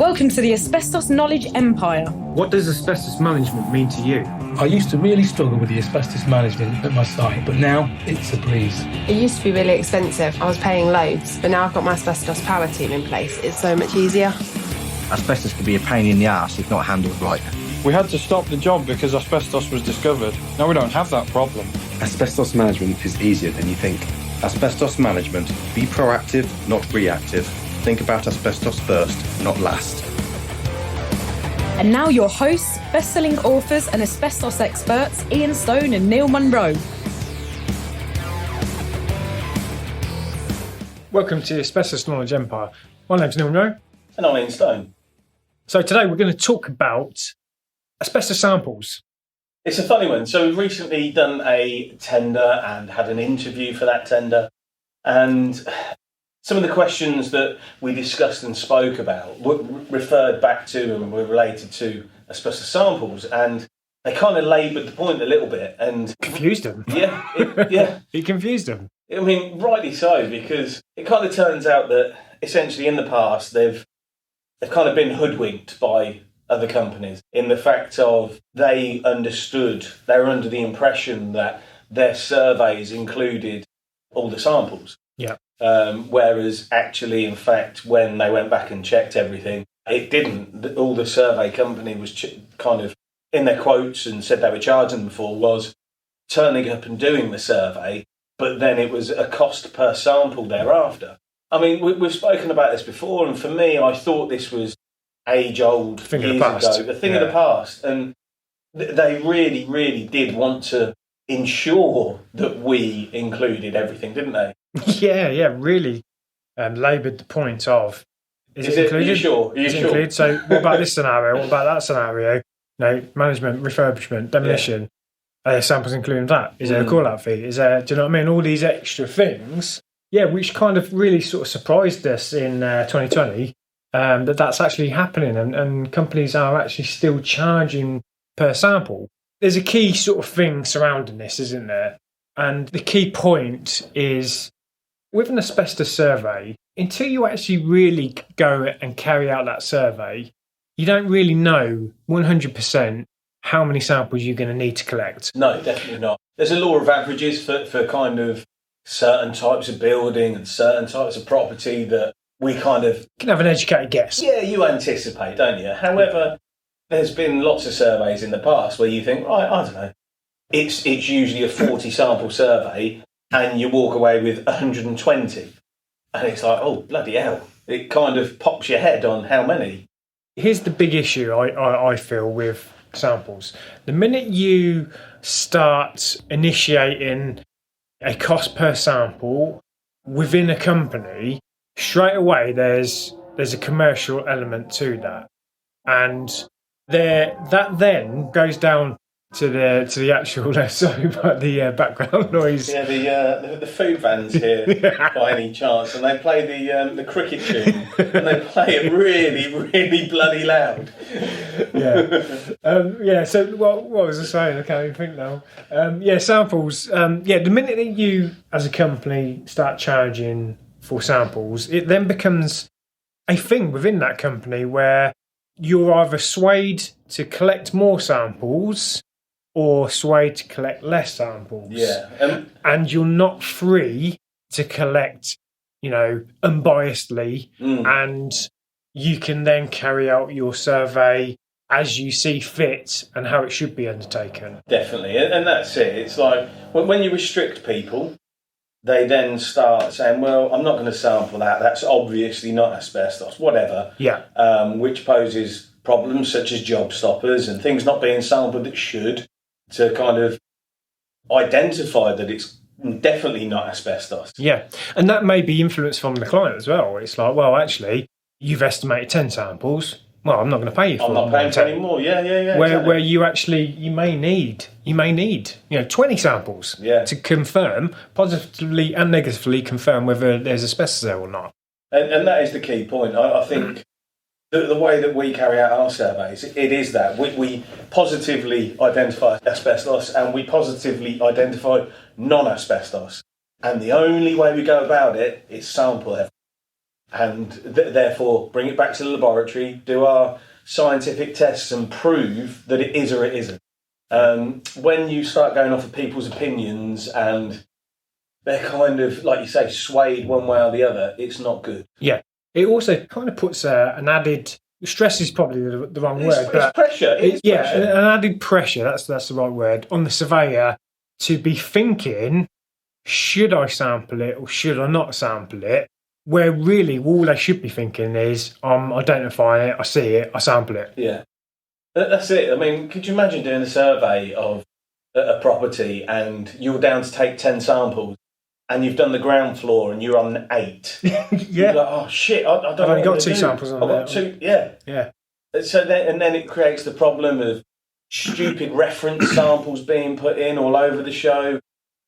Welcome to the Asbestos Knowledge Empire. What does asbestos management mean to you? I used to really struggle with the asbestos management at my site, but now it's a breeze. It used to be really expensive. I was paying loads, but now I've got my asbestos power team in place. It's so much easier. Asbestos can be a pain in the arse if not handled right. We had to stop the job because asbestos was discovered. Now we don't have that problem. Asbestos management is easier than you think. Asbestos management. Be proactive, not reactive. Think about asbestos first, not last. And now your hosts, best-selling authors and asbestos experts, Ian Stone and Neil Munro. Welcome to the Asbestos Knowledge Empire. My name's Neil Munro. And I'm Ian Stone. So today we're going to talk about asbestos samples. It's a funny one. So we've recently done a tender and had an interview for that tender. And some of the questions that we discussed and spoke about were referred back to and were related to asbestos samples, and they kind of laboured the point a little bit and Confused them. Yeah, It confused them. I mean, rightly so, because it kind of turns out that essentially in the past they've kind of been hoodwinked by other companies in the fact of they were under the impression that their surveys included all the samples. Yeah. Whereas actually, in fact, when they went back and checked everything, it didn't. All the survey company was kind of in their quotes and said they were charging them for was turning up and doing the survey, but then it was a cost per sample thereafter. I mean, we've spoken about this before, and for me, I thought this was age-old, Thing of the years past. ago, a thing of the past. And they really, really did want to ensure that we included everything, didn't they? Yeah, really laboured the point of, is it included? Are you sure? Is it included? So what about this scenario? What about that scenario? Management, refurbishment, demolition. Are there samples including that? Is there a call-out fee? Is there, do you know what I mean? All these extra things, which kind of really sort of surprised us in 2020, that's actually happening, and companies are actually still charging per sample. There's a key sort of thing surrounding this, isn't there? And the key point is, with an asbestos survey, until you actually really go and carry out that survey, you don't really know 100% how many samples you're going to need to collect. No, definitely not. There's a law of averages for kind of certain types of building and certain types of property that we kind of You can have an educated guess. Yeah, you anticipate, don't you? However, there's been lots of surveys in the past where you think, right, I don't know, it's usually a 40 sample survey and you walk away with 120. And it's like, oh, bloody hell. It kind of pops your head on how many. Here's the big issue I feel with samples. The minute you start initiating a cost per sample within a company, straight away there's a commercial element to that. And that then goes down to the actual sorry about the background noise. Yeah, the food vans here by any chance, and they play the cricket tune, and they play it really, really bloody loud. So what was I saying? I can't even think now. Samples. The minute that you, as a company, start charging for samples, it then becomes a thing within that company where you're either swayed to collect more samples or swayed to collect less samples. Yeah. And you're not free to collect, unbiasedly, and you can then carry out your survey as you see fit and how it should be undertaken. Definitely. And that's it. It's like when you restrict people, they then start saying, well, I'm not going to sample that. That's obviously not asbestos, whatever. Yeah. Which poses problems such as job stoppers and things not being sampled that should, to kind of identify that it's definitely not asbestos. Yeah. And that may be influenced from the client as well. It's like, well, actually, you've estimated 10 samples. Well, I'm not going to pay you for I'm not paying for any more. Yeah. Where you may need 20 samples to confirm, positively and negatively confirm whether there's asbestos there or not. And that is the key point. I think the way that we carry out our surveys, it is that we positively identify asbestos and we positively identify non-asbestos. And the only way we go about it is sample everything. and therefore bring it back to the laboratory, do our scientific tests and prove that it is or it isn't. When you start going off of people's opinions and they're kind of, like you say, swayed one way or the other, it's not good. Yeah. It also kind of puts an added... Stress is probably the wrong word. It's pressure. It's pressure. An added pressure, that's the right word, on the surveyor to be thinking, should I sample it or should I not sample it? Where really all they should be thinking is, I'm identifying it, I see it, I sample it. Yeah. That's it. I mean, could you imagine doing a survey of a property and you're down to take 10 samples and you've done the ground floor and you're on 8? Yeah. You're like, oh shit, I don't know. I've only got 2 samples on there. I've got 2, yeah. Yeah. So then it creates the problem of stupid reference samples being put in all over the show.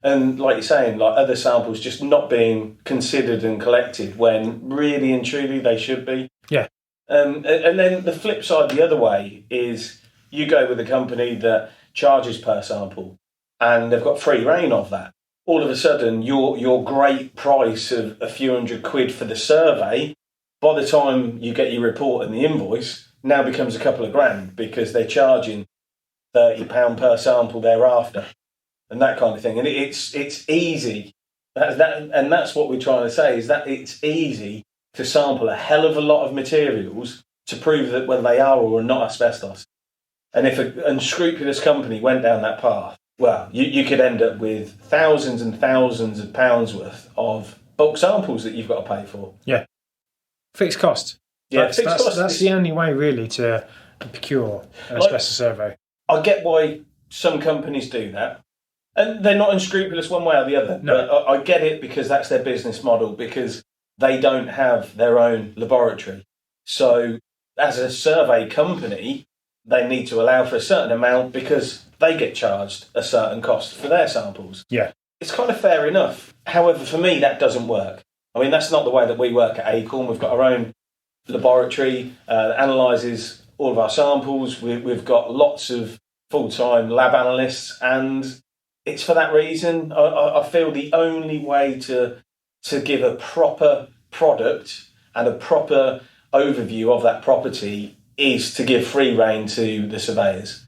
And like you're saying, like other samples just not being considered and collected when really and truly they should be. Yeah. And then the flip side the other way is you go with a company that charges per sample and they've got free reign of that. All of a sudden, your great price of a few £100 for the survey, by the time you get your report and the invoice, now becomes a couple of grand because they're charging £30 per sample thereafter, and that kind of thing. And it's easy, and that's what we're trying to say, is that it's easy to sample a hell of a lot of materials to prove that whether they are or are not asbestos. And if an unscrupulous company went down that path, well, you could end up with thousands and thousands of pounds worth of bulk samples that you've got to pay for. Yeah. Fixed cost. Yeah, fixed cost. That's the only way, really, to procure an asbestos survey. I get why some companies do that. And they're not unscrupulous one way or the other. No. But I get it because that's their business model, because they don't have their own laboratory. So as a survey company, they need to allow for a certain amount because they get charged a certain cost for their samples. Yeah. It's kind of fair enough. However, for me, that doesn't work. I mean, that's not the way that we work at Acorn. We've got our own laboratory that analyses all of our samples. We've got lots of full-time lab analysts, and it's for that reason I feel the only way to give a proper product and a proper overview of that property is to give free rein to the surveyors.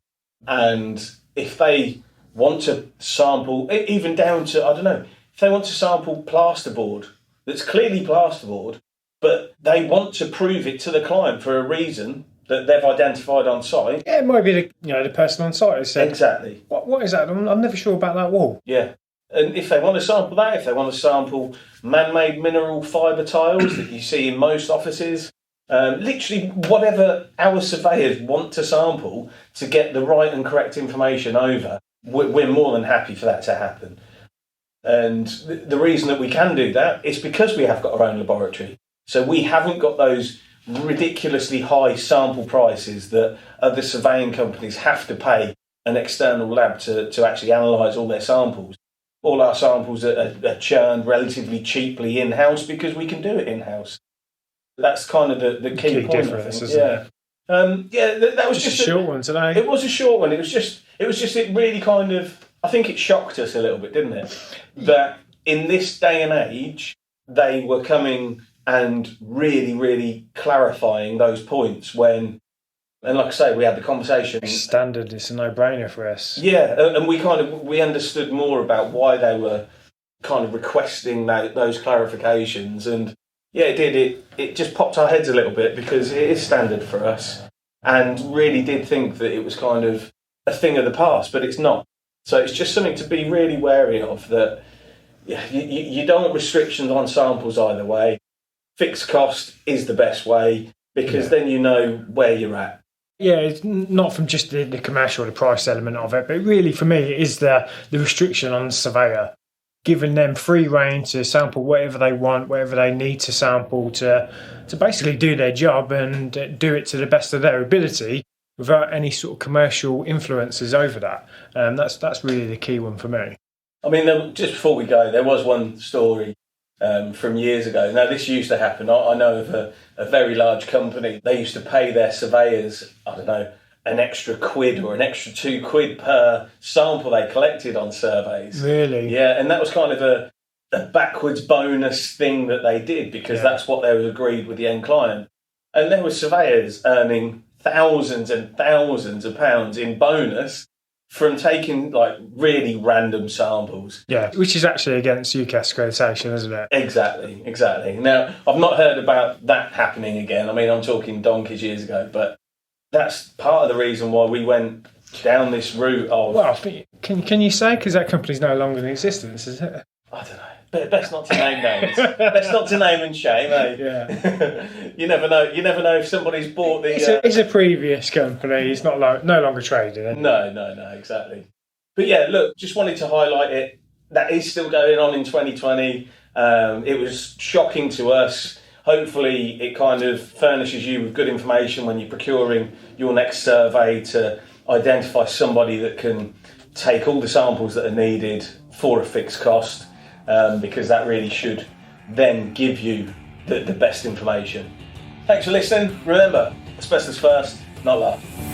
And if they want to sample, even down to, I don't know, if they want to sample plasterboard that's clearly plasterboard, but they want to prove it to the client for a reason that they've identified on site. Yeah, it might be the person on site has said, exactly. What is that? I'm never sure about that wall. Yeah. And if they want to sample that, if they want to sample man-made mineral fibre tiles that you see in most offices, literally whatever our surveyors want to sample to get the right and correct information over, we're more than happy for that to happen. And the reason that we can do that is because we have got our own laboratory. So we haven't got those ridiculously high sample prices that other surveying companies have to pay an external lab to actually analyse all their samples. All our samples are churned relatively cheaply in-house because we can do it in-house. That's kind of the key point, difference, I think. isn't it? That was just a short one today. It was a short one. It really kind of, I think it shocked us a little bit, didn't it? That in this day and age, they were coming and really, really clarifying those points when, and like I say, we had the conversation. It's standard, it's a no-brainer for us. Yeah, and we understood more about why they were kind of requesting those clarifications, and yeah, it did. It just popped our heads a little bit because it is standard for us, and really did think that it was kind of a thing of the past, but it's not. So it's just something to be really wary of, that you don't want restrictions on samples either way. Fixed cost is the best way because then you know where you're at. Yeah, it's not from just the commercial, the price element of it, but really for me it is the restriction on the surveyor, giving them free rein to sample whatever they want, whatever they need to sample to basically do their job and do it to the best of their ability without any sort of commercial influences over that. That's really the key one for me. I mean, just before we go, there was one story from years ago. Now, this used to happen. I know of a very large company. They used to pay their surveyors, I don't know, an extra £1 or an extra £2 per sample they collected on surveys. Really? Yeah, and that was kind of a backwards bonus thing that they did because that's what they was agreed with the end client. And there were surveyors earning thousands and thousands of pounds in bonus from taking like really random samples. Yeah, which is actually against UCAS accreditation, isn't it? Exactly. Now, I've not heard about that happening again. I mean, I'm talking donkeys years ago, but that's part of the reason why we went down this route of... Well, I think, can you say, because that company's no longer in existence, is it? I don't know. But best not to name names. Best not to name and shame, eh? Yeah. You never know. You never know if somebody's bought the... It's a previous company. It's not no longer trading. No, exactly. But yeah, look, just wanted to highlight it. That is still going on in 2020. It was shocking to us. Hopefully it kind of furnishes you with good information when you're procuring your next survey to identify somebody that can take all the samples that are needed for a fixed cost. Because that really should then give you the best information. Thanks for listening. Remember, asbestos first, not last.